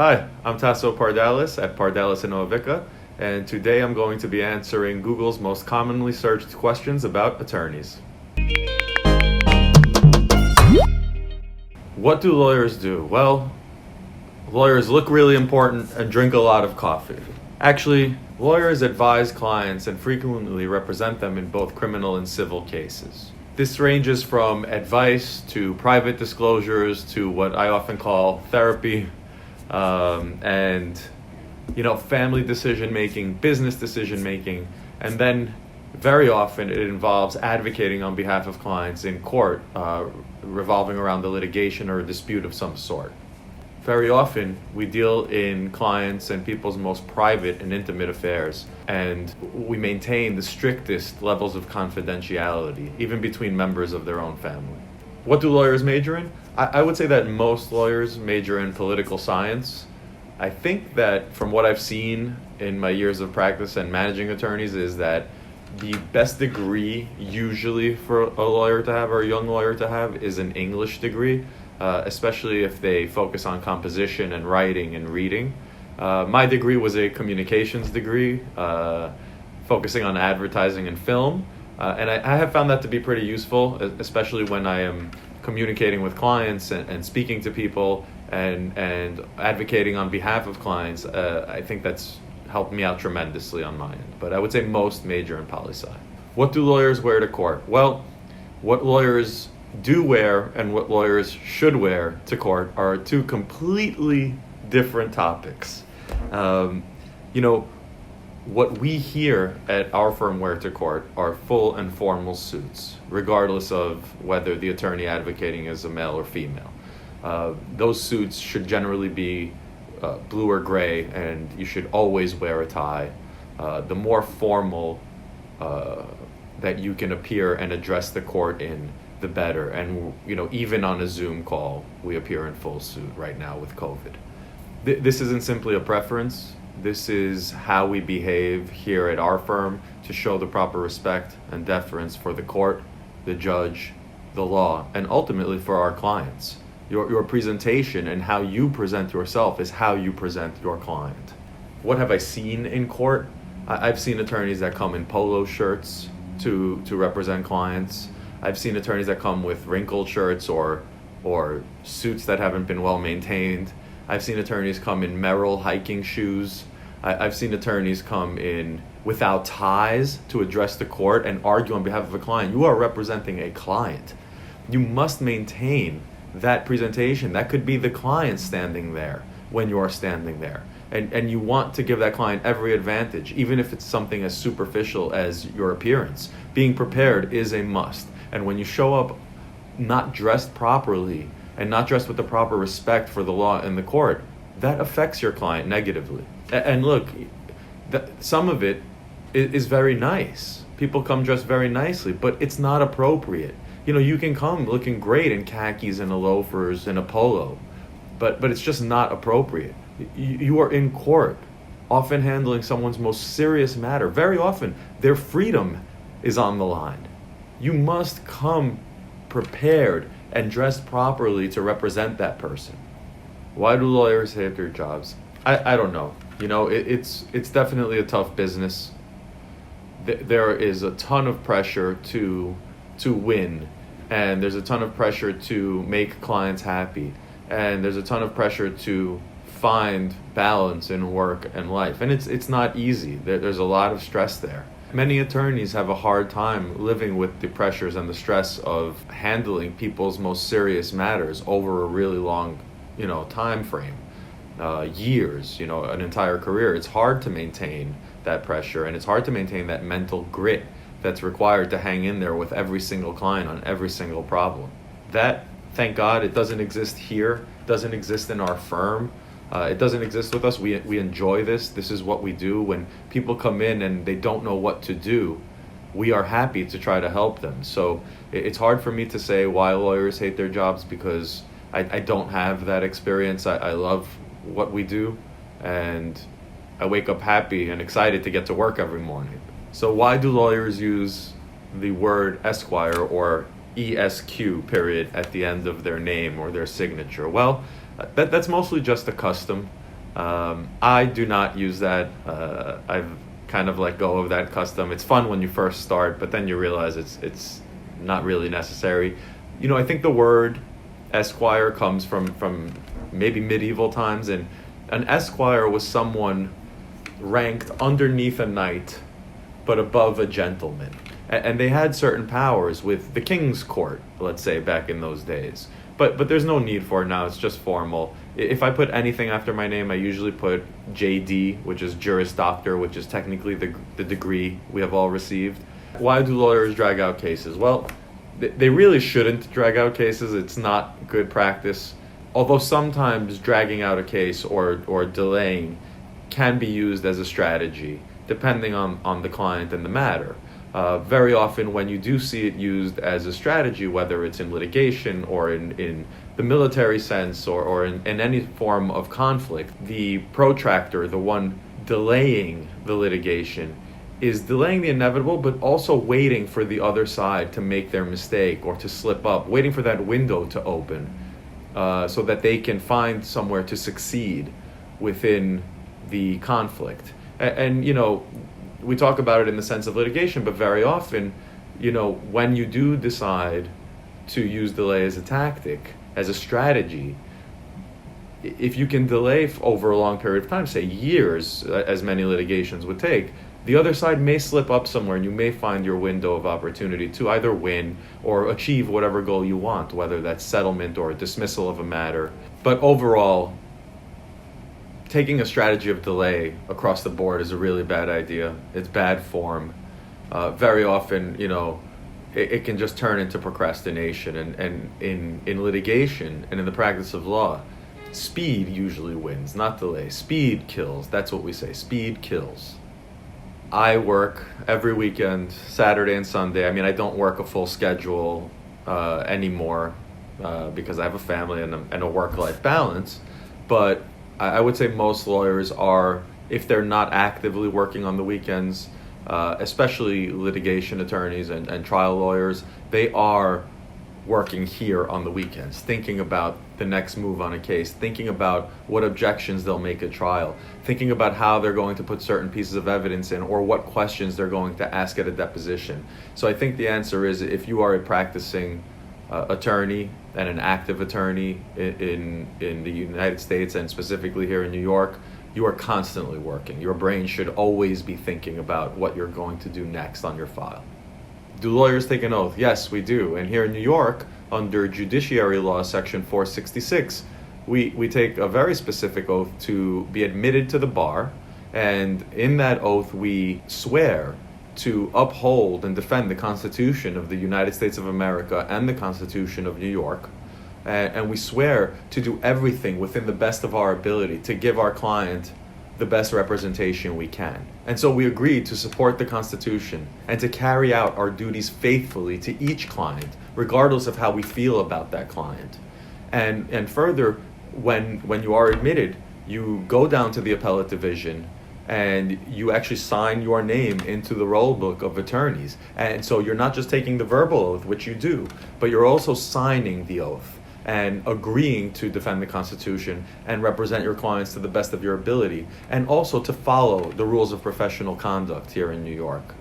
Hi, I'm Taso Pardalis at Pardalis in Novica, and today I'm going to be answering Google's most commonly searched questions about attorneys. What do lawyers do? Well, lawyers look really important and drink a lot of coffee. Actually, lawyers advise clients and frequently represent them in both criminal and civil cases. This ranges from advice to private disclosures to what I often call therapy, and family decision making, business decision making, and then very often it involves advocating on behalf of clients in court, revolving around the litigation or a dispute of some sort. Very often we deal in clients and people's most private and intimate affairs, and we maintain the strictest levels of confidentiality, even between members of their own family. What do lawyers major in? I would say that most lawyers major in political science. I think that from what I've seen in my years of practice and managing attorneys is that the best degree usually for a lawyer to have or a young lawyer to have is an English degree, especially if they focus on composition and writing and reading. My degree was a communications degree, focusing on advertising and film. And I have found that to be pretty useful, especially when I am communicating with clients and speaking to people and advocating on behalf of clients. I think that's helped me out tremendously on my end. But I would say most major in poli-sci. What do lawyers wear to court? Well, what lawyers do wear and what lawyers should wear to court are two completely different topics. What we here at our firm wear to court are full and formal suits, regardless of whether the attorney advocating is a male or female. Those suits should generally be blue or gray, and you should always wear a tie. The more formal that you can appear and address the court in, the better. And even on a Zoom call, we appear in full suit right now with COVID. This isn't simply a preference. This is how we behave here at our firm to show the proper respect and deference for the court, the judge, the law, and ultimately for our clients. Your presentation and how you present yourself is how you present your client. What have I seen in court? I've seen attorneys that come in polo shirts to represent clients. I've seen attorneys that come with wrinkled shirts or suits that haven't been well maintained. I've seen attorneys come in Merrell hiking shoes. I've seen attorneys come in without ties to address the court and argue on behalf of a client. You are representing a client. You must maintain that presentation. That could be the client standing there when you are standing there. And you want to give that client every advantage, even if it's something as superficial as your appearance. Being prepared is a must. And when you show up not dressed properly and not dressed with the proper respect for the law and the court, that affects your client negatively. And look, some of it is very nice. People come dressed very nicely, but it's not appropriate. You can come looking great in khakis and a loafers and a polo, but it's just not appropriate. You are in court, often handling someone's most serious matter. Very often, their freedom is on the line. You must come prepared and dressed properly to represent that person. Why do lawyers hate their jobs? I don't know. It's definitely a tough business. There is a ton of pressure to win, and there's a ton of pressure to make clients happy, and there's a ton of pressure to find balance in work and life, and it's not easy. There's a lot of stress there. Many attorneys have a hard time living with the pressures and the stress of handling people's most serious matters over a really long time frame, years, an entire career. It's hard to maintain that pressure, and it's hard to maintain that mental grit that's required to hang in there with every single client on every single problem. That, thank God, it doesn't exist here, doesn't exist in our firm. It doesn't exist with us. We enjoy this. This is what we do. When people come in and they don't know what to do, we are happy to try to help them. So it's hard for me to say why lawyers hate their jobs, because I don't have that experience. I love what we do, and I wake up happy and excited to get to work every morning. So why do lawyers use the word esquire or ESQ period at the end of their name or their signature? Well, that's mostly just a custom. I do not use that. I've kind of let go of that custom. It's fun when you first start, but then you realize it's not really necessary. I think the word esquire comes from maybe medieval times, and an esquire was someone ranked underneath a knight but above a gentleman. And they had certain powers with the king's court, let's say, back in those days. But there's no need for it now. It's just formal. If I put anything after my name, I usually put JD, which is Juris Doctor, which is technically the degree we have all received. Why do lawyers drag out cases? Well, they really shouldn't drag out cases. It's not good practice. Although sometimes dragging out a case or delaying can be used as a strategy, depending on the client and the matter. Very often when you do see it used as a strategy, whether it's in litigation or in the military sense or in any form of conflict, the protractor, the one delaying the litigation, is delaying the inevitable, but also waiting for the other side to make their mistake or to slip up, waiting for that window to open so that they can find somewhere to succeed within the conflict. And we talk about it in the sense of litigation, but very often, when you do decide to use delay as a tactic, as a strategy, if you can delay over a long period of time, say years, as many litigations would take, the other side may slip up somewhere and you may find your window of opportunity to either win or achieve whatever goal you want, whether that's settlement or dismissal of a matter. But overall, taking a strategy of delay across the board is a really bad idea. It's bad form. Very often, it can just turn into procrastination. And in litigation and in the practice of law, speed usually wins, not delay. Speed kills. That's what we say. Speed kills. I work every weekend, Saturday and Sunday. I don't work a full schedule anymore because I have a family and a work-life balance. But I would say most lawyers are, if they're not actively working on the weekends, especially litigation attorneys and trial lawyers, they are working here on the weekends, thinking about the next move on a case, thinking about what objections they'll make at trial, thinking about how they're going to put certain pieces of evidence in or what questions they're going to ask at a deposition. So I think the answer is, if you are a practicing attorney and an active attorney in the United States and specifically here in New York, you are constantly working. Your brain should always be thinking about what you're going to do next on your file. Do lawyers take an oath? Yes, we do. And here in New York, under Judiciary Law, Section 466, we take a very specific oath to be admitted to the bar. And in that oath, we swear to uphold and defend the Constitution of the United States of America and the Constitution of New York. And we swear to do everything within the best of our ability to give our client the best representation we can. And so we agreed to support the Constitution and to carry out our duties faithfully to each client, regardless of how we feel about that client. And further, when you are admitted, you go down to the appellate division and you actually sign your name into the roll book of attorneys. And so you're not just taking the verbal oath, which you do, but you're also signing the oath and agreeing to defend the Constitution and represent your clients to the best of your ability, and also to follow the rules of professional conduct here in New York.